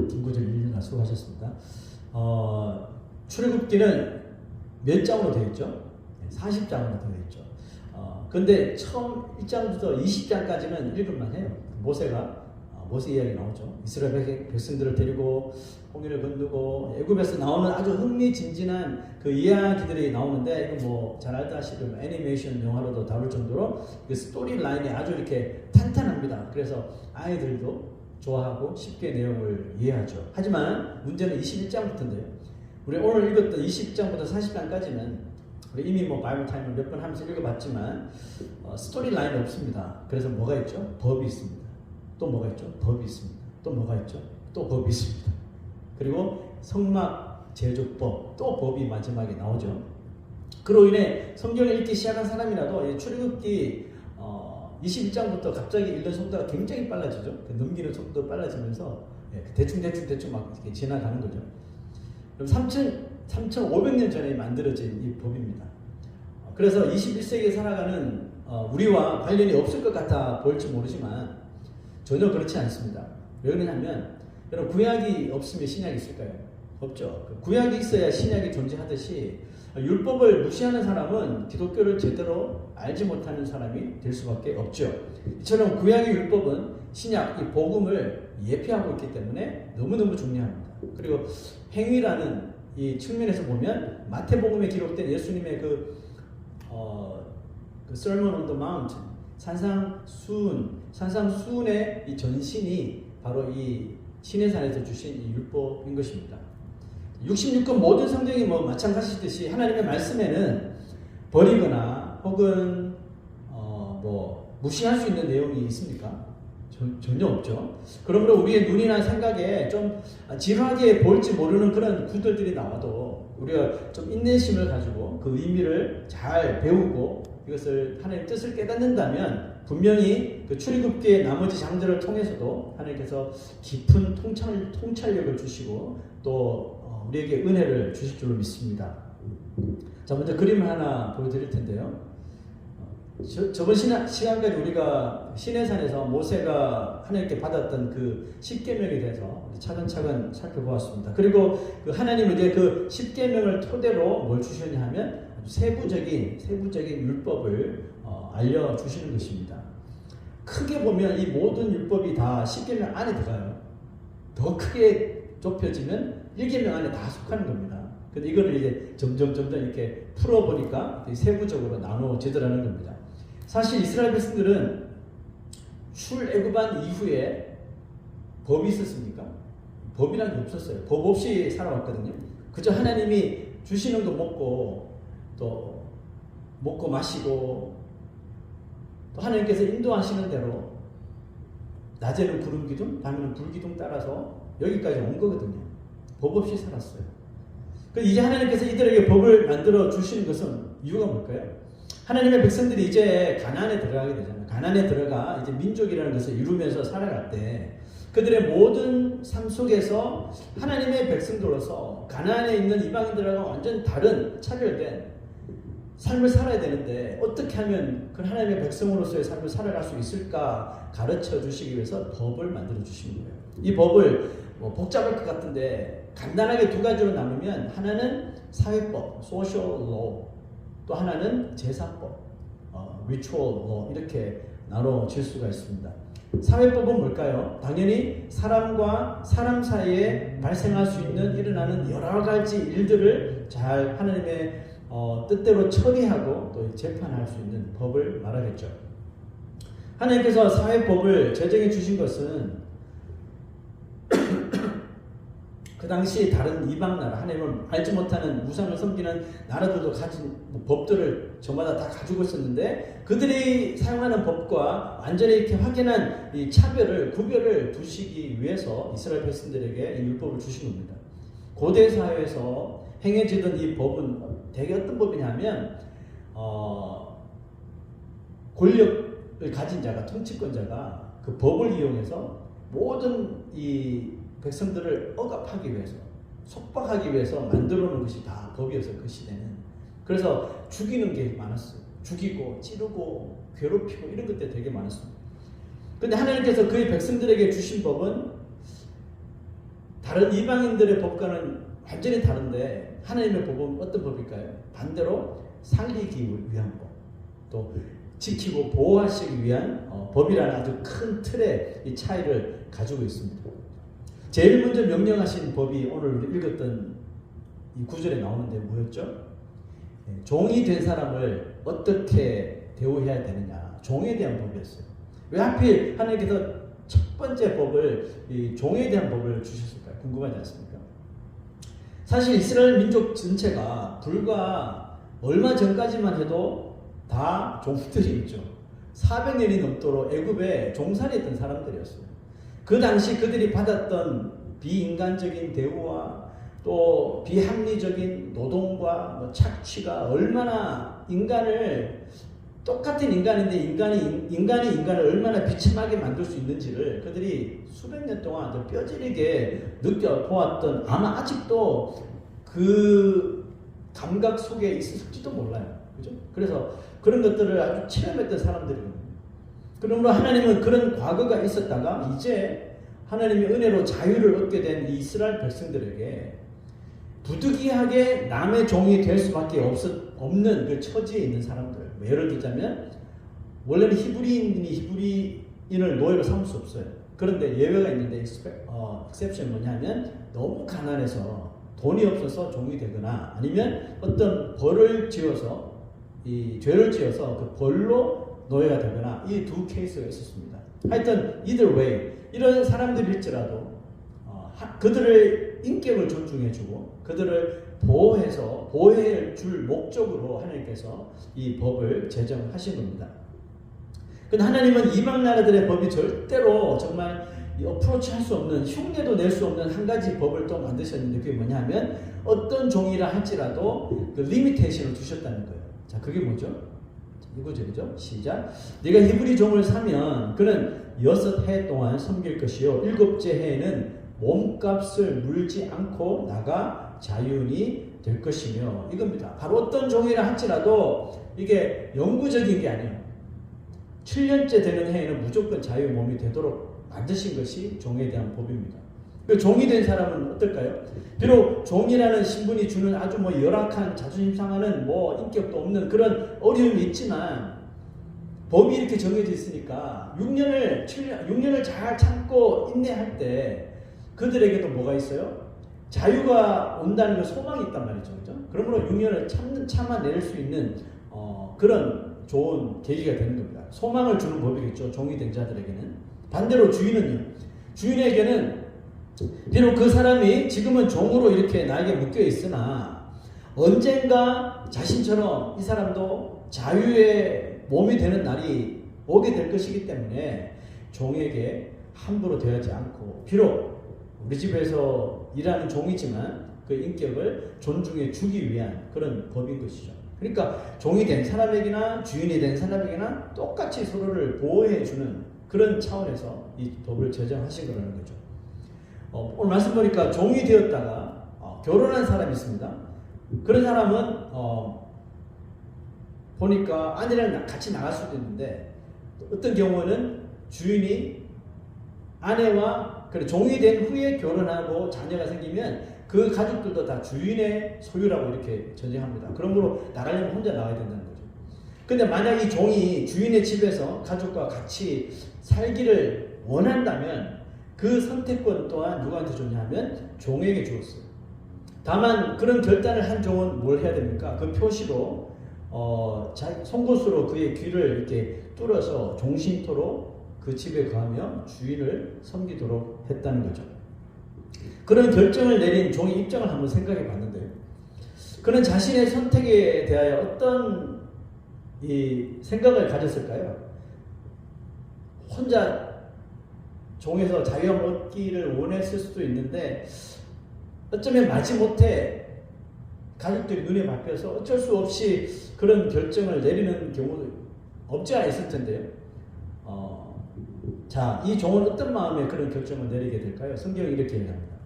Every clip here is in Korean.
김구절 1년 수고하셨습니다. 출애굽기는 몇 장으로 되어 있죠? 40장으로 되어 있죠. 근데 처음 1장부터 20장까지는 읽을만 해요. 모세 이야기 나오죠. 이스라엘 백성들을 데리고 홍해를 건너고 애굽에서 나오는 아주 흥미진진한 그 이야기들이 나오는데, 이건 뭐 잘 알다시피 애니메이션 영화로도 다룰 정도로 그 스토리 라인이 아주 이렇게 탄탄합니다. 그래서 아이들도 좋아하고 쉽게 내용을 이해하죠. 하지만 문제는 21장부터인데요. 우리 오늘 읽었던 20장부터 40장까지는 우리 이미 뭐 바이블 타임을 몇 번 하면서 읽어봤지만 스토리 라인이 없습니다. 그래서 뭐가 있죠? 법이 있습니다. 또 뭐가 있죠? 법이 있습니다. 또 뭐가 있죠? 또 법이 있습니다. 그리고 성막 제조법, 또 법이 마지막에 나오죠. 그로 인해 성경을 읽기 시작한 사람이라도 출애굽기 21장부터 갑자기 읽는 속도가 굉장히 빨라지죠. 넘기는 속도도 빨라지면서 대충 막 이렇게 지나가는 거죠. 그럼 3,500년 전에 만들어진 이 법입니다. 그래서 21세기에 살아가는 우리와 관련이 없을 것 같아 보일지 모르지만 전혀 그렇지 않습니다. 왜 그러냐면, 여러분, 구약이 없으면 신약이 있을까요? 없죠. 구약이 있어야 신약이 존재하듯이 율법을 무시하는 사람은 기독교를 제대로 알지 못하는 사람이 될 수밖에 없죠. 이처럼 구약의 율법은 신약, 이 복음을 예표하고 있기 때문에 너무너무 중요합니다. 그리고 행위라는 이 측면에서 보면 마태복음에 기록된 예수님의 그 Sermon on the Mount, 산상수훈의 이 전신이 바로 이 시내산에서 주신 이 율법인 것입니다. 66권 모든 성경이 뭐 마찬가지듯이 하나님의 말씀에는 버리거나 혹은 뭐 무시할 수 있는 내용이 있습니까? 전혀 없죠. 그러므로 우리의 눈이나 생각에 좀 지루하게 보일지 모르는 그런 구절들이 나와도 우리가 좀 인내심을 가지고 그 의미를 잘 배우고 이것을 하나님의 뜻을 깨닫는다면 분명히 그 출애굽기의 나머지 장들을 통해서도 하나님께서 깊은 통찰력을 주시고 또 우리에게 은혜를 주실 줄로 믿습니다. 자, 먼저 그림을 하나 보여드릴 텐데요. 저번 시간까지 우리가 시내산에서 모세가 하나님께 받았던 그 십계명에 대해서 차근차근 살펴보았습니다. 그리고 그 하나님은 이제 그 십계명을 토대로 뭘 주셨냐 하면 세부적인 율법을 알려주시는 것입니다. 크게 보면 이 모든 율법이 다 십계명 안에 들어가요. 더 크게 좁혀지면 1계명 안에 다 속하는 겁니다. 근데 이거를 이제 점점 이렇게 풀어보니까 세부적으로 나눠지더라는 겁니다. 사실 이스라엘 백성들은 출애굽한 이후에 법이 있었습니까? 법이란 게 없었어요. 법 없이 살아왔거든요. 그저 하나님이 주시는 거 먹고 또 먹고 마시고 또 하나님께서 인도하시는 대로 낮에는 구름 기둥, 밤에는 불 기둥 따라서 여기까지 온 거거든요. 법 없이 살았어요. 이제 하나님께서 이들에게 법을 만들어 주시는 것은 이유가 뭘까요? 하나님의 백성들이 이제 가나안에 들어가게 되잖아요. 가나안에 들어가 이제 민족이라는 것을 이루면서 살아갈 때 그들의 모든 삶 속에서 하나님의 백성들로서 가나안에 있는 이방인들과 완전 다른 차별된 삶을 살아야 되는데 어떻게 하면 그 하나님의 백성으로서의 삶을 살아갈 수 있을까 가르쳐 주시기 위해서 법을 만들어 주신 거예요. 이 법을 복잡할 것 같은데 간단하게 두 가지로 나누면 하나는 사회법, social law, 또 하나는 제사법, ritual law 이렇게 나눠질 수가 있습니다. 사회법은 뭘까요? 당연히 사람과 사람 사이에 발생할 수 있는 일어나는 여러 가지 일들을 잘 하나님의 뜻대로 처리하고 또 재판할 수 있는 법을 말하겠죠. 하나님께서 사회법을 제정해 주신 것은 그 당시 다른 이방 나라, 하나님을 알지 못하는 우상을 섬기는 나라들도 가진 법들을 저마다 다 가지고 있었는데 그들이 사용하는 법과 완전히 이렇게 확연한 이 구별을 두시기 위해서 이스라엘 백성들에게 이 율법을 주신 겁니다. 고대 사회에서 행해지던 이 법은 대개 어떤 법이냐면 권력을 가진 자가, 통치권자가 그 법을 이용해서 모든 이 백성들을 억압하기 위해서, 속박하기 위해서 만들어 놓은 것이 다 법이었어요. 그 시대는. 그래서 죽이는 게 많았어요. 죽이고 찌르고 괴롭히고 이런 것들이 되게 많았습니다. 그런데 하나님께서 그의 백성들에게 주신 법은 다른 이방인들의 법과는 완전히 다른데 하나님의 법은 어떤 법일까요? 반대로 살리기 위한 법, 또 지키고 보호하시기 위한 법이라는 아주 큰 틀의 이 차이를 가지고 있습니다. 제일 먼저 명령하신 법이 오늘 읽었던 이 구절에 나오는데 뭐였죠? 종이 된 사람을 어떻게 대우해야 되느냐, 종에 대한 법이었어요. 왜 하필 하나님께서 첫 번째 법을, 이 종에 대한 법을 주셨을까요? 궁금하지 않습니까? 사실 이스라엘 민족 전체가 불과 얼마 전까지만 해도 다 종들이었죠. 400년이 넘도록 애굽에 종살이했던 사람들이었어요. 그 당시 그들이 받았던 비인간적인 대우와 또 비합리적인 노동과 착취가 얼마나 인간을, 똑같은 인간인데 인간이 인간을 얼마나 비참하게 만들 수 있는지를 그들이 수백 년 동안 뼈저리게 느껴보았던, 아마 아직도 그 감각 속에 있을지도 몰라요. 그죠? 그래서 그런 것들을 아주 체험했던 사람들이거든요. 그러므로 하나님은 그런 과거가 있었다가 이제 하나님의 은혜로 자유를 얻게 된 이스라엘 백성들에게 부득이하게 남의 종이 될 수밖에 없는 그 처지에 있는 사람들. 예를 들자면 원래는 히브리인이 히브리인을 노예로 삼을 수 없어요. 그런데 예외가 있는데 exception 뭐냐면 너무 가난해서 돈이 없어서 종이 되거나 아니면 어떤 벌을 지어서 이 죄를 지어서 그 벌로 노예가 되거나 이 두 케이스가 있었습니다. 하여튼 either way 이런 사람들일지라도 그들의 인격을 존중해주고 그들을 보호해 줄 목적으로 하나님께서 이 법을 제정하신 겁니다. 근데 하나님은 이방 나라들의 법이 절대로 정말 어프로치 할 수 없는, 흉내도 낼 수 없는 한 가지 법을 또 만드셨는데 그게 뭐냐 하면 어떤 종이라 할지라도 그 리미테이션을 두셨다는 거예요. 자, 그게 뭐죠? 이구절이죠. 시작. 네가 히브리 종을 사면 그는 6해 동안 섬길 것이요 7째 해에는 몸값을 물지 않고 나가 자유인이 될 것이며, 이겁니다. 바로 어떤 종이라 할지라도 이게 영구적인 게 아니에요. 7년째 되는 해에는 무조건 자유 몸이 되도록 만드신 것이 종에 대한 법입니다. 그 종이 된 사람은 어떨까요? 비록 종이라는 신분이 주는 아주 열악한, 자존심 상하는 인격도 없는 그런 어려움이 있지만 법이 이렇게 정해져 있으니까 6년을 잘 참고 인내할 때 그들에게도 뭐가 있어요? 자유가 온다는 그 소망이 있단 말이죠. 그죠? 그러므로 6년을 참아낼 수 있는 그런 좋은 계기가 되는 겁니다. 소망을 주는 법이겠죠. 종이 된 자들에게는. 반대로 주인에게는 비록 그 사람이 지금은 종으로 이렇게 나에게 묶여 있으나 언젠가 자신처럼 이 사람도 자유의 몸이 되는 날이 오게 될 것이기 때문에 종에게 함부로 대하지 않고, 비록 우리 집에서 일하는 종이지만 그 인격을 존중해 주기 위한 그런 법인 것이죠. 그러니까 종이 된 사람에게나 주인이 된 사람에게나 똑같이 서로를 보호해 주는 그런 차원에서 이 법을 제정하신 거라는 거죠. 오늘 말씀 보니까 종이 되었다가 결혼한 사람이 있습니다. 그런 사람은 보니까 아내랑 같이 나갈 수도 있는데, 어떤 경우는 주인이 아내와 종이 된 후에 결혼하고 자녀가 생기면 그 가족들도 다 주인의 소유라고 이렇게 전제합니다. 그러므로 나가려면 혼자 나가야 된다는 거죠. 근데 만약 이 종이 주인의 집에서 가족과 같이 살기를 원한다면 그 선택권 또한 누구한테 줬냐 하면 종에게 주었어요. 다만 그런 결단을 한 종은 뭘 해야 됩니까? 그 표시로 송곳으로 그의 귀를 이렇게 뚫어서 종신토로 그 집에 가며 주인을 섬기도록 했다는 거죠. 그런 결정을 내린 종의 입장을 한번 생각해 봤는데요. 그는 자신의 선택에 대하여 어떤 이 생각을 가졌을까요? 혼자 종에서 자유함을 얻기를 원했을 수도 있는데 어쩌면 마지못해 가족들이 눈에 밟혀서 어쩔 수 없이 그런 결정을 내리는 경우도 없지 않아 있을 텐데요. 자, 이 종은 어떤 마음에 그런 결정을 내리게 될까요? 성경이 이렇게 얘기합니다.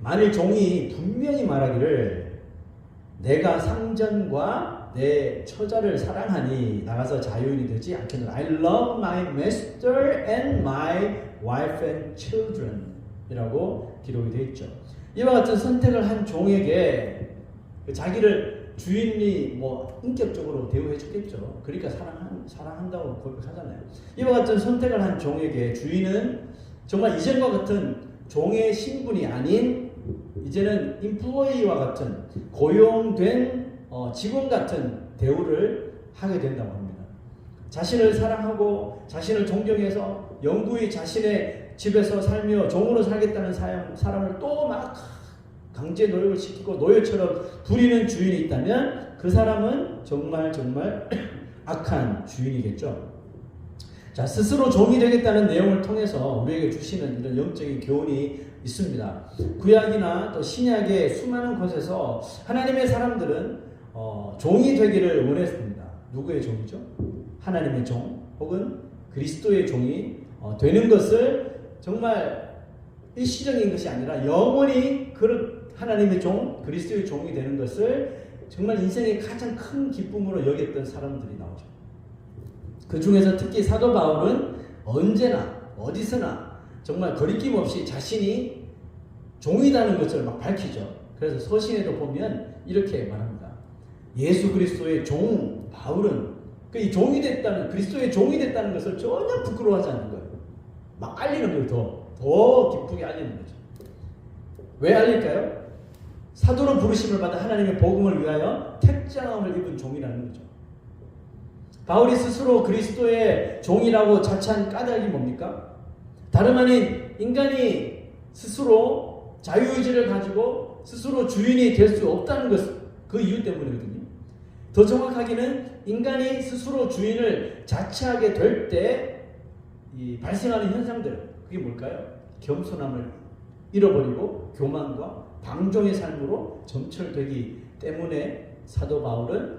만일 종이 분명히 말하기를 내가 상전과 내 처자를 사랑하니 나가서 자유인이 되지 않겠노라. I love my master and my wife and children. 종이라고 기록이 되어 있죠. 이와 같은 선택을 한 종에게 자기를 주인이 뭐 인격적으로 대우해 주겠죠. 그러니까 사랑한다고 고백하잖아요. 이와 같은 선택을 한 종에게 주인은 정말 이전과 같은 종의 신분이 아닌 이제는 인플로이와 같은 고용된 직원 같은 대우를 하게 된다고 합니다. 자신을 사랑하고 자신을 존경해서 영구히 자신의 집에서 살며 종으로 살겠다는 사람을 또 막 강제 노역을 시키고 노예처럼 부리는 주인이 있다면 그 사람은 정말 악한 주인이겠죠. 자, 스스로 종이 되겠다는 내용을 통해서 우리에게 주시는 이런 영적인 교훈이 있습니다. 구약이나 또 신약의 수많은 곳에서 하나님의 사람들은 종이 되기를 원했습니다. 누구의 종이죠? 하나님의 종 혹은 그리스도의 종이 되는 것을 정말 일시적인 것이 아니라 영원히 하나님의 종, 그리스도의 종이 되는 것을 정말 인생의 가장 큰 기쁨으로 여겼던 사람들이 나오죠. 그 중에서 특히 사도 바울은 언제나 어디서나 정말 거리낌 없이 자신이 종이라는 것을 막 밝히죠. 그래서 서신에도 보면 이렇게 말합니다. 예수 그리스도의 종 바울은 이 종이 됐다는, 그리스도의 종이 됐다는 것을 전혀 부끄러워하지 않는 거예요. 막 알리는 거예요. 더 기쁘게 알리는 거죠. 왜 알릴까요? 사도로 부르심을 받아 하나님의 복음을 위하여 택장함을 입은 종이라는 거죠. 바울이 스스로 그리스도의 종이라고 자처한 까닭이 뭡니까? 다름 아닌 인간이 스스로 자유의지를 가지고 스스로 주인이 될 수 없다는 것, 그 이유 때문이거든요. 더 정확하게는 인간이 스스로 주인을 자처하게 될 때 발생하는 현상들, 그게 뭘까요? 겸손함을 잃어버리고 교만과 방종의 삶으로 점철되기 때문에 사도 바울은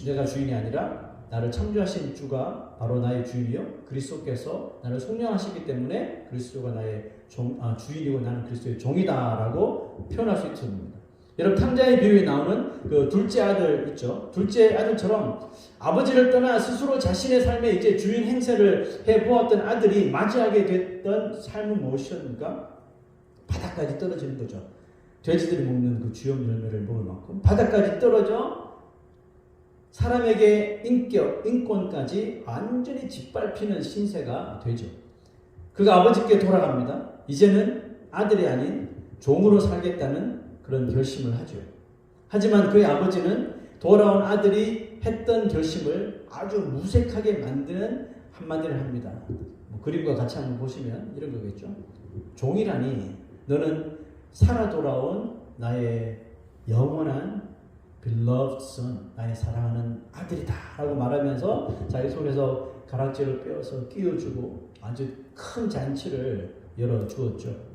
내가 주인이 아니라 나를 창조하신 주가 바로 나의 주인이요 그리스도께서 나를 속량하시기 때문에 그리스도가 나의 주인이고 나는 그리스도의 종이다라고 표현할 수 있습니다. 여러분 탕자의 비유에 나오는 그 둘째 아들 있죠. 둘째 아들처럼 아버지를 떠나 스스로 자신의 삶에 이제 주인 행세를 해보았던 아들이 맞이하게 됐던 삶은 무엇이었습니까? 바닥까지 떨어지는 거죠. 돼지들이 먹는 그 주염 열매를 먹을 만큼 바닥까지 떨어져 사람에게 인권까지 완전히 짓밟히는 신세가 되죠. 그가 아버지께 돌아갑니다. 이제는 아들이 아닌 종으로 살겠다는 그런 결심을 하죠. 하지만 그의 아버지는 돌아온 아들이 했던 결심을 아주 무색하게 만드는 한마디를 합니다. 그림과 같이 한번 보시면 이런 거겠죠. 종이라니 너는 살아 돌아온 나의 영원한 beloved son, 나의 사랑하는 아들이다 라고 말하면서 자기 손에서 가락지를 빼어서 끼워주고 아주 큰 잔치를 열어주었죠.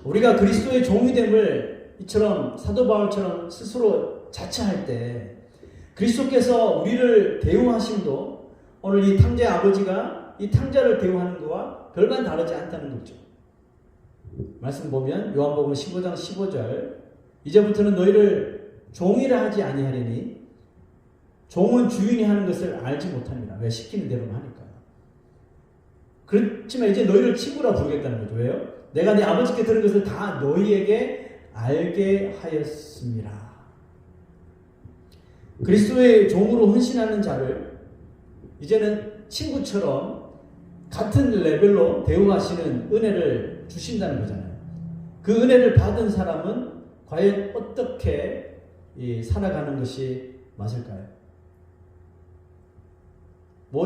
우리가 그리스도의 종이됨을 이처럼 사도 바울처럼 스스로 자처할 때 그리스도께서 우리를 대우하심도 오늘 이 탕자의 아버지가 이 탕자를 대우하는 것과 별반 다르지 않다는 거죠. 말씀 보면 요한복음 15장 15절 이제부터는 너희를 종이라 하지 아니하리니 종은 주인이 하는 것을 알지 못합니다. 왜? 시키는 대로만 하니까. 그렇지만 이제 너희를 친구라 부르겠다는 거죠. 왜요? 내가 네 아버지께 들은 것을 다 너희에게 알게 하였습니다. 그리스도의 종으로 헌신하는 자를 이제는 친구처럼 같은 레벨로 대우하시는 은혜를 주신다는 거잖아요. 그 은혜를 받은 사람은 과연 어떻게 살아가는 것이 맞을까요?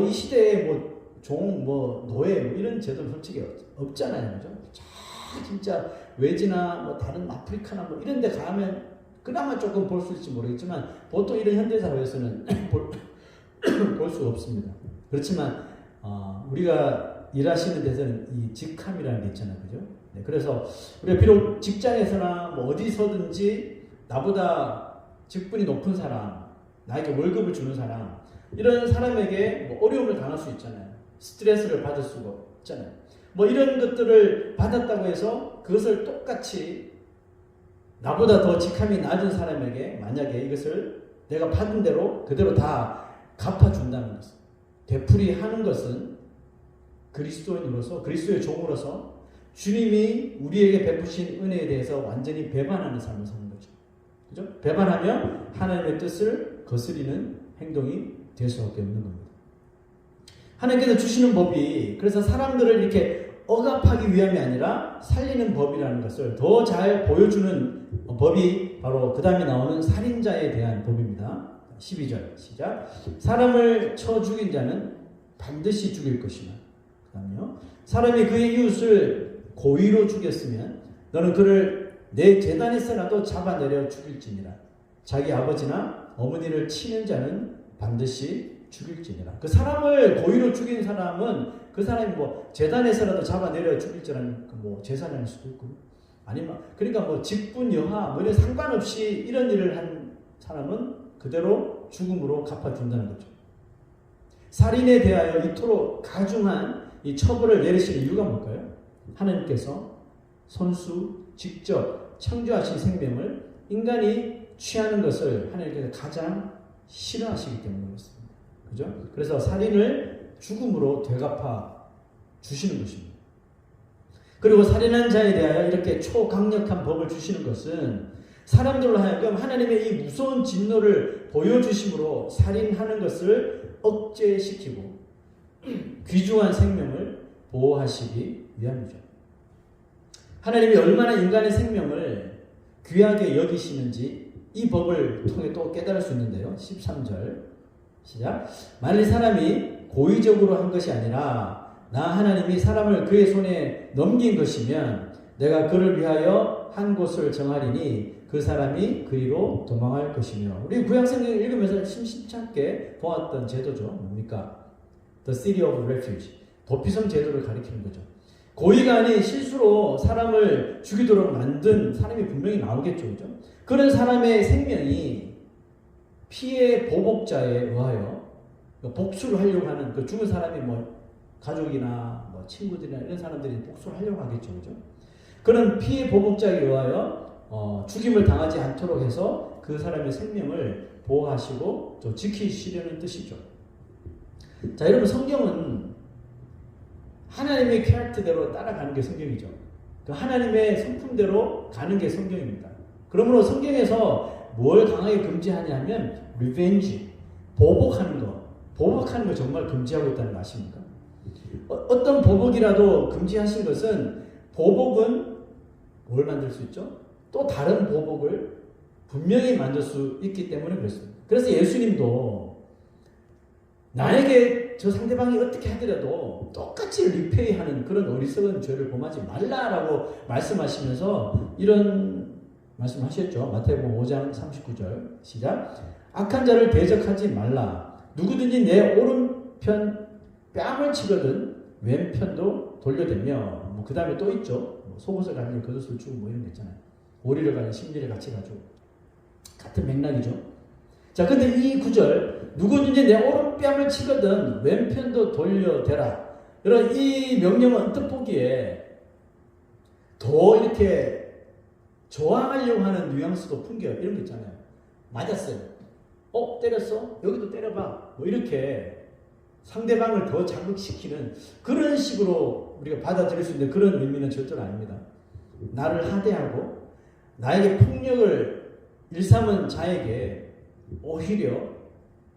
이 시대에 종, 노예 이런 제도는 솔직히 없잖아요. 그죠? 진짜 외지나 다른 아프리카나 이런 데 가면 그나마 조금 볼 수 있을지 모르겠지만 보통 이런 현대사회에서는 볼 수 없습니다. 그렇지만 우리가 일하시는 데서는 이 직함이라는 게 있잖아요. 그죠? 네, 그래서 우리가 비록 직장에서나 어디서든지 나보다 직분이 높은 사람, 나에게 월급을 주는 사람, 이런 사람에게 어려움을 당할 수 있잖아요. 스트레스를 받을 수가 있잖아요. 이런 것들을 받았다고 해서 그것을 똑같이 나보다 더 직함이 낮은 사람에게 만약에 이것을 내가 받은 대로 그대로 다 갚아준다는 것은, 되풀이하는 것은 그리스도인으로서, 그리스도의 종으로서 주님이 우리에게 베푸신 은혜에 대해서 완전히 배반하는 삶을 사는 거죠. 그죠? 배반하며 하나님의 뜻을 거스리는 행동이 될 수밖에 없는 겁니다. 하나님께서 주시는 법이 그래서 사람들을 이렇게 억압하기 위함이 아니라 살리는 법이라는 것을 더 잘 보여주는 법이 바로 그 다음에 나오는 살인자에 대한 법입니다. 12절 시작. 사람을 쳐 죽인 자는 반드시 죽일 것이며, 그 다음에요. 사람이 그의 이웃을 고의로 죽였으면 너는 그를 내 제단에서라도 잡아내려 죽일지니라. 자기 아버지나 어머니를 치는 자는 반드시 죽일지니라. 그 사람을 고의로 죽인 사람은 그 사람이 뭐 제단에서라도 잡아내려 죽일지라는 뭐 제사를 수도 있고, 아니면 그러니까 뭐 직분 여하 뭐 이런 상관없이 이런 일을 한 사람은 그대로 죽음으로 갚아준다는 거죠. 살인에 대하여 이토록 가중한 이 처벌을 내리시는 이유가 뭘까요? 하나님께서 손수 직접 창조하신 생명을 인간이 취하는 것을 하나님께서 가장 싫어하시기 때문에 그렇습니다. 그죠? 그래서 살인을 죽음으로 되갚아 주시는 것입니다. 그리고 살인한 자에 대하여 이렇게 초강력한 법을 주시는 것은 사람들로 하여금 하나님의 이 무서운 진노를 보여주심으로 살인하는 것을 억제시키고 귀중한 생명을 보호하시기 위함이죠. 하나님이 얼마나 인간의 생명을 귀하게 여기시는지 이 법을 통해 또 깨달을 수 있는데요. 13절 시작. 만일 사람이 고의적으로 한 것이 아니라 나 하나님이 사람을 그의 손에 넘긴 것이면 내가 그를 위하여 한 곳을 정하리니 그 사람이 그리로 도망할 것이며. 우리 구약성경을 읽으면서 심심찮게 보았던 제도죠. 뭡니까? The City of Refuge. 도피성 제도를 가리키는 거죠. 고의가 아닌 실수로 사람을 죽이도록 만든 사람이 분명히 나오겠죠. 그죠? 그런 사람의 생명이 피해 보복자에 의하여 복수를 하려고 하는 그 죽은 사람이 뭐 가족이나 뭐 친구들이나 이런 사람들이 복수를 하려고 하겠죠. 그죠? 그런 피해 보복자에 의하여 죽임을 당하지 않도록 해서 그 사람의 생명을 보호하시고 또 지키시려는 뜻이죠. 자, 여러분 성경은 하나님의 캐릭터대로 따라가는 게 성경이죠. 그 하나님의 성품대로 가는 게 성경입니다. 그러므로 성경에서 뭘 강하게 금지하냐 하면 리벤지, 보복하는 거 정말 금지하고 있다는 거 아십니까? 어떤 보복이라도 금지하신 것은 보복은 뭘 만들 수 있죠? 또 다른 보복을 분명히 만들 수 있기 때문에 그렇습니다. 그래서 예수님도 나에게 저 상대방이 어떻게 하더라도 똑같이 리페이하는 그런 어리석은 죄를 범하지 말라라고 말씀하시면서 이런 말씀하셨죠. 마태복음 5장 39절 시작. 악한 자를 대적하지 말라. 누구든지 내 오른편 뺨을 치거든 왼편도 돌려대며, 뭐 그 다음에 또 있죠. 뭐 속옷을 가지고 겉옷을 주고 뭐 이런 거 있잖아요. 오리를 가지고 심리를 같이 가지고 같은 맥락이죠. 자, 근데 이 구절 누구든지 내 오른뺨을 치거든 왼편도 돌려대라. 이런 이 명령은 언뜻 보기에 더 이렇게 저항하려고 하는 뉘앙스도 풍겨요. 이런 거 있잖아요. 맞았어요. 때렸어? 여기도 때려봐. 뭐 이렇게 상대방을 더 자극시키는 그런 식으로 우리가 받아들일 수 있는 그런 의미는 절대로 아닙니다. 나를 하대하고 나에게 폭력을 일삼은 자에게 오히려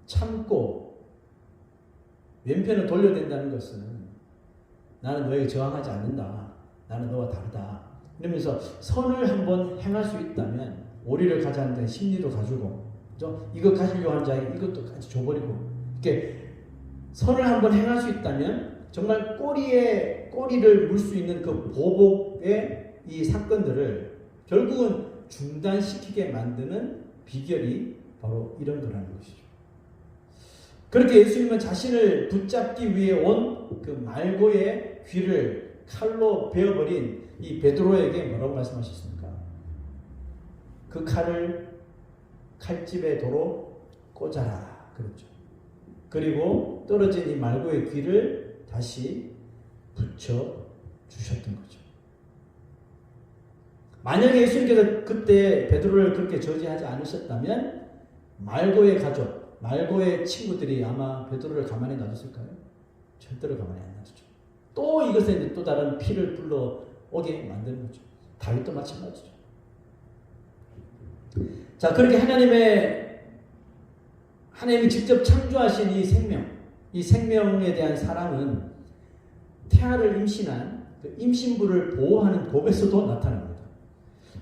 참고 왼편을 돌려댄다는 것은 나는 너에게 저항하지 않는다. 나는 너와 다르다. 이러면서 선을 한번 행할 수 있다면 오리를 가자는 데 심리도 가지고, 그죠? 이거 가지려고 하는 자에게 이것도 같이 줘버리고, 이렇게 선을 한번 행할 수 있다면 정말 꼬리를 물 수 있는 그 보복의 이 사건들을 결국은 중단시키게 만드는 비결이 바로 이런 거라는 것이죠. 그렇게 예수님은 자신을 붙잡기 위해 온 그 말고의 귀를 칼로 베어버린 이 베드로에게 뭐라고 말씀하셨습니까? 그 칼을 칼집에 도로 꽂아라. 그렇죠. 그리고 떨어진 이 말고의 귀를 다시 붙여 주셨던 거죠. 만약에 예수님께서 그때 베드로를 그렇게 저지하지 않으셨다면 말고의 가족, 말고의 친구들이 아마 베드로를 가만히 놔뒀을까요? 절대로 가만히 안 놔두죠. 또 이것에 또 다른 피를 불러 오게 만드는 거죠. 다윗도 마찬가지죠. 자, 그렇게 하나님이 직접 창조하신 이 생명에 대한 사랑은 태아를 임신한 그 임신부를 보호하는 법에서도 나타납니다.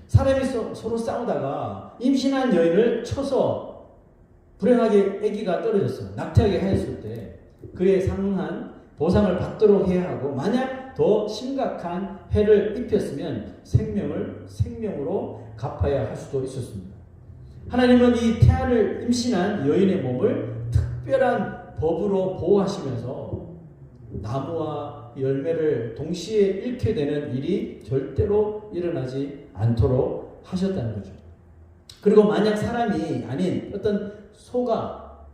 사람이 서로 싸우다가 임신한 여인을 쳐서 불행하게 아기가 떨어졌어. 낙태하게 하였을 때 그에 상응한 보상을 받도록 해야 하고, 만약 더 심각한 해를 입혔으면 생명을 생명으로 갚아야 할 수도 있었습니다. 하나님은 이 태아를 임신한 여인의 몸을 특별한 법으로 보호하시면서 나무와 열매를 동시에 잃게 되는 일이 절대로 일어나지 않도록 하셨다는 거죠. 그리고 만약 사람이 아닌 어떤 소가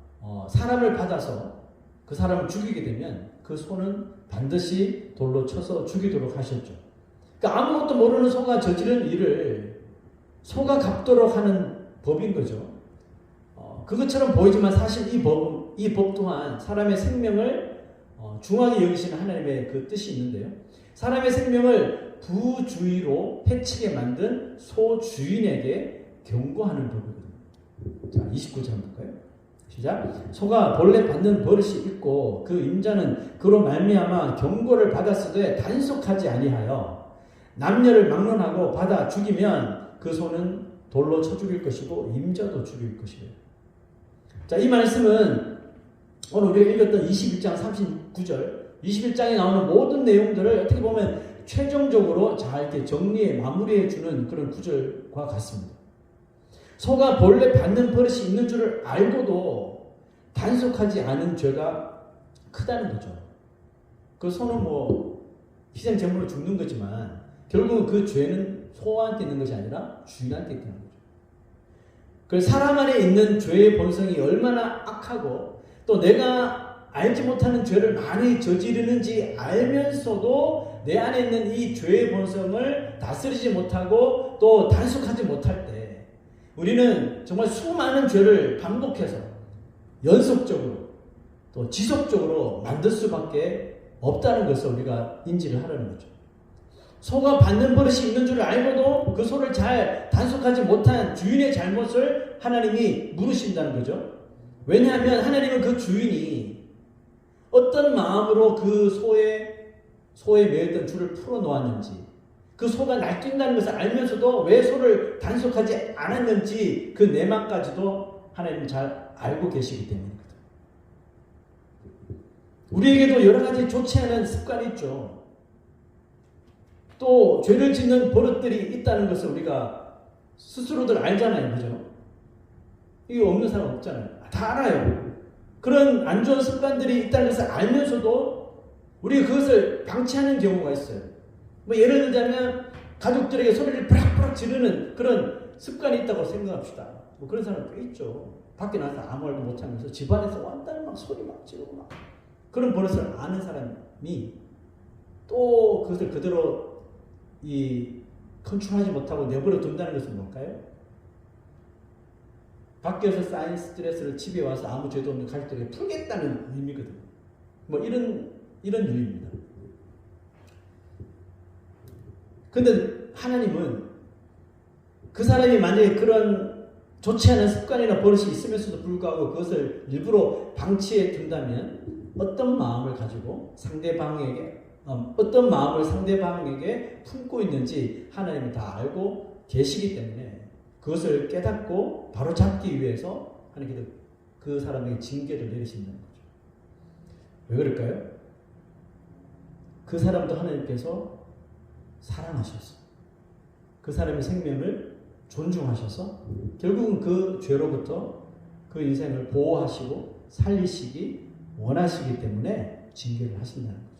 사람을 받아서 그 사람을 죽이게 되면 그 소는 반드시 돌로 쳐서 죽이도록 하셨죠. 그러니까 아무것도 모르는 소가 저지른 일을 소가 갚도록 하는 법인 거죠. 그것처럼 보이지만 사실 이 법 또한 사람의 생명을 중하게 여기시는 하나님의 그 뜻이 있는데요. 사람의 생명을 부주의로 해치게 만든 소 주인에게 경고하는 법이거든요. 자, 29절 볼까요? 시작. 소가 본래 받는 버릇이 있고 그 임자는 그로 말미암아 경고를 받았으되 단속하지 아니하여 남녀를 막론하고 받아 죽이면 그 소는 돌로 쳐 죽일 것이고 임자도 죽일 것이에요. 자, 이 말씀은 오늘 우리가 읽었던 21장 39절, 21장에 나오는 모든 내용들을 어떻게 보면 최종적으로 잘 이렇게 정리해 마무리해 주는 그런 구절과 같습니다. 소가 본래 받는 버릇이 있는 줄을 알고도 단속하지 않은 죄가 크다는 거죠. 그 소는 희생 제물로 죽는 거지만 결국은 그 죄는 소한테 있는 것이 아니라 주인한테 있다는 거죠. 그 사람 안에 있는 죄의 본성이 얼마나 악하고 또 내가 알지 못하는 죄를 많이 저지르는지 알면서도 내 안에 있는 이 죄의 본성을 다스리지 못하고 또 단속하지 못할 때 우리는 정말 수많은 죄를 반복해서 연속적으로 또 지속적으로 만들 수밖에 없다는 것을 우리가 인지를 하려는 거죠. 소가 받는 버릇이 있는 줄 알고도 그 소를 잘 단속하지 못한 주인의 잘못을 하나님이 물으신다는 거죠. 왜냐하면 하나님은 그 주인이 어떤 마음으로 그 소에 매였던 줄을 풀어놓았는지, 그 소가 날뛴다는 것을 알면서도 왜 소를 단속하지 않았는지 그 내막까지도 하나님은 잘 알고 계시기 때문입니다. 우리에게도 여러 가지 좋지 않은 습관이 있죠. 또 죄를 짓는 버릇들이 있다는 것을 우리가 스스로들 알잖아요. 그죠? 이게 없는 사람 없잖아요. 다 알아요. 그런 안 좋은 습관들이 있다는 것을 알면서도 우리가 그것을 방치하는 경우가 있어요. 예를 들자면 가족들에게 소리를 부락부락 지르는 그런 습관이 있다고 생각합시다. 그런 사람 꽤 있죠. 밖에 나가서 아무 말도 못하면서 집안에서 완전히 막 소리 막 지르고 막 그런 버릇을 아는 사람이 또 그것을 그대로 컨트롤하지 못하고 내버려 둔다는 것은 뭘까요? 밖에서 쌓인 스트레스를 집에 와서 아무 죄도 없는 가족들에게 풀겠다는 의미거든요. 이런 유입니다. 근데 하나님은 그 사람이 만약에 그런 좋지 않은 습관이나 버릇이 있으면서도 불구하고 그것을 일부러 방치해 둔다면 어떤 마음을 상대방에게 품고 있는지 하나님은 다 알고 계시기 때문에 그것을 깨닫고 바로 잡기 위해서 하나님께서 그 사람에게 징계를 내리신다는 거죠. 왜 그럴까요? 그 사람도 하나님께서 사랑하셔서 그 사람의 생명을 존중하셔서 결국은 그 죄로부터 그 인생을 보호하시고 살리시기 원하시기 때문에 징계를 하신다는 거죠.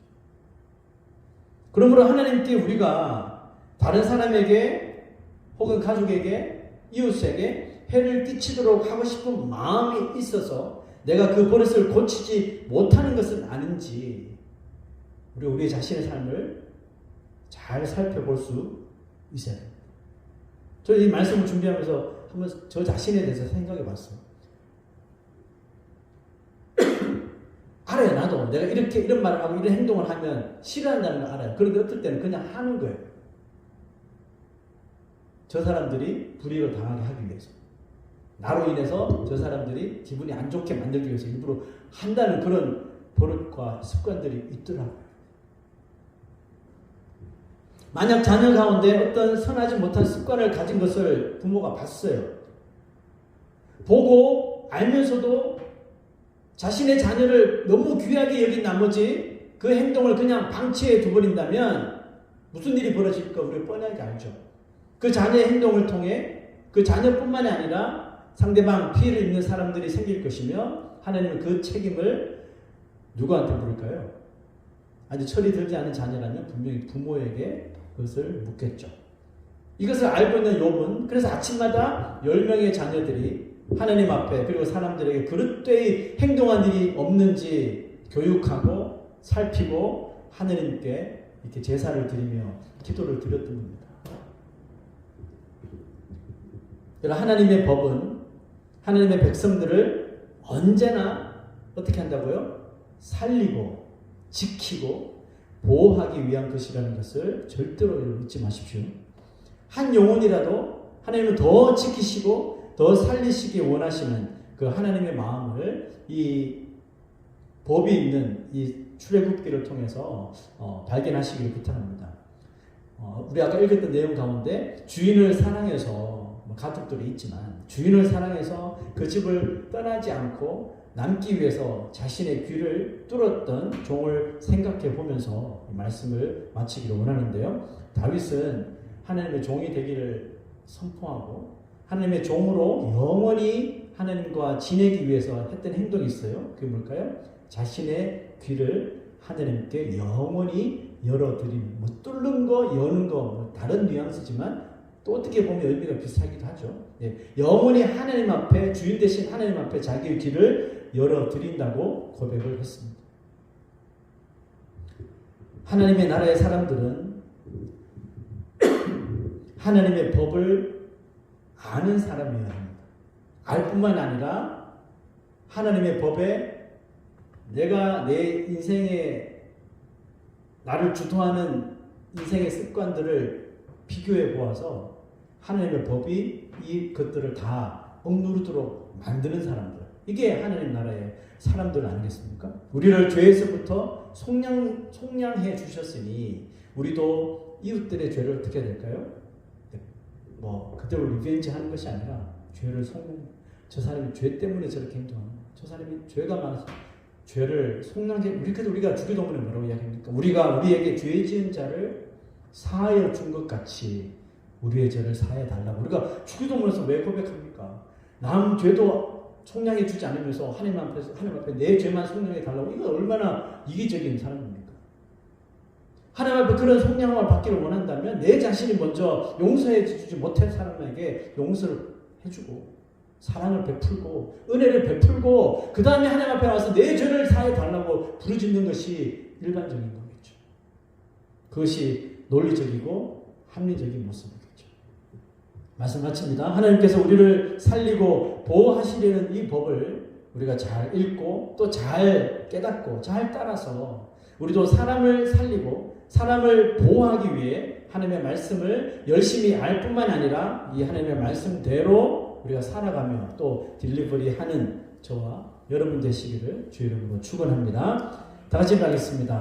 그러므로 하나님께 우리가 다른 사람에게 혹은 가족에게 이웃에게 해를 끼치도록 하고 싶은 마음이 있어서 내가 그 버릇을 고치지 못하는 것은 아닌지 우리의 자신의 삶을 잘 살펴볼 수 있어야 됩니다. 저 이 말씀을 준비하면서 한번 저 자신에 대해서 생각해 봤어요. 알아요. 나도 내가 이런 말을 하고 이런 행동을 하면 싫어한다는 걸 알아요. 그런데 어떨 때는 그냥 하는 거예요. 저 사람들이 불이익을 당하게 하기 위해서, 나로 인해서 저 사람들이 기분이 안 좋게 만들기 위해서 일부러 한다는 그런 버릇과 습관들이 있더라고요. 만약 자녀 가운데 어떤 선하지 못한 습관을 가진 것을 부모가 봤어요. 보고 알면서도 자신의 자녀를 너무 귀하게 여긴 나머지 그 행동을 그냥 방치해 두버린다면 무슨 일이 벌어질까 우리가 뻔하게 알죠. 그 자녀의 행동을 통해 그 자녀뿐만이 아니라 상대방 피해를 입는 사람들이 생길 것이며 하나님은 그 책임을 누구한테 물을까요? 아직 철이 들지 않은 자녀라면 분명히 부모에게 그것을 묻겠죠. 이것을 알고 있는 욥은 그래서 아침마다 10명의 자녀들이 하나님 앞에 그리고 사람들에게 그릇되이 행동한 일이 없는지 교육하고 살피고 하나님께 이렇게 제사를 드리며 기도를 드렸던 겁니다. 하나님의 법은 하나님의 백성들을 언제나 어떻게 한다고요? 살리고 지키고 보호하기 위한 것이라는 것을 절대로 잊지 마십시오. 한 영혼이라도 하나님은 더 지키시고 더 살리시기 원하시는 그 하나님의 마음을 이 법이 있는 이 출애굽기를 통해서 발견하시기를 부탁합니다. 우리 아까 읽었던 내용 가운데 주인을 사랑해서 가족들이 있지만 주인을 사랑해서 그 집을 떠나지 않고 남기 위해서 자신의 귀를 뚫었던 종을 생각해 보면서 말씀을 마치기를 원하는데요. 다윗은 하나님의 종이 되기를 선포하고 하나님의 종으로 영원히 하나님과 지내기 위해서 했던 행동이 있어요. 그게 뭘까요? 자신의 귀를 하나님께 영원히 열어드리는, 뚫는 거, 여는 거, 다른 뉘앙스지만 또 어떻게 보면 의미가 비슷하기도 하죠. 영원히 하나님 앞에, 주인 되신 하나님 앞에 자기의 귀를 열어드린다고 고백을 했습니다. 하나님의 나라의 사람들은 하나님의 법을 아는 사람이어야 합니다. 알 뿐만 아니라 하나님의 법에 내가 내 인생에 나를 주도하는 인생의 습관들을 비교해 보아서 하나님의 법이 이것들을 다 억누르도록 만드는 사람들, 이게 하나님 나라의 사람들 아니겠습니까? 우리를 죄에서부터 속량해 주셨으니 우리도 이웃들의 죄를 어떻게 해야 될까요? 그대로 리벤지 하는 것이 아니라 죄를 저 사람이 죄 때문에 저렇게 행동하는, 저 사람이 죄가 많아서 죄를 우리가 주기도문에 뭐라고 이야기합니까? 우리가 우리에게 죄 지은 자를 사하여 준 것 같이 우리의 죄를 사하여 달라고. 우리가 주기도문에서 왜 고백합니까? 남 죄도 속량해 주지 않으면서 하나님 앞에 내 죄만 속량해 달라고. 이거 얼마나 이기적인 사람입니까? 하나님 앞에 그런 속량을 받기를 원한다면 내 자신이 먼저 용서해 주지 못한 사람에게 용서를 해주고 사랑을 베풀고 은혜를 베풀고 그 다음에 하나님 앞에 와서 내 죄를 사해 달라고 부르짖는 것이 일반적인 거겠죠. 그것이 논리적이고 합리적인 모습이겠죠. 말씀 마칩니다. 하나님께서 우리를 살리고 보호하시려는 이 법을 우리가 잘 읽고 또 잘 깨닫고 잘 따라서 우리도 사람을 살리고 사람을 보호하기 위해 하나님의 말씀을 열심히 알 뿐만 아니라 이 하나님의 말씀대로 우리가 살아가며 또 딜리버리하는 저와 여러분 되시기를 주의 이름으로 축원합니다. 다 같이 가겠습니다.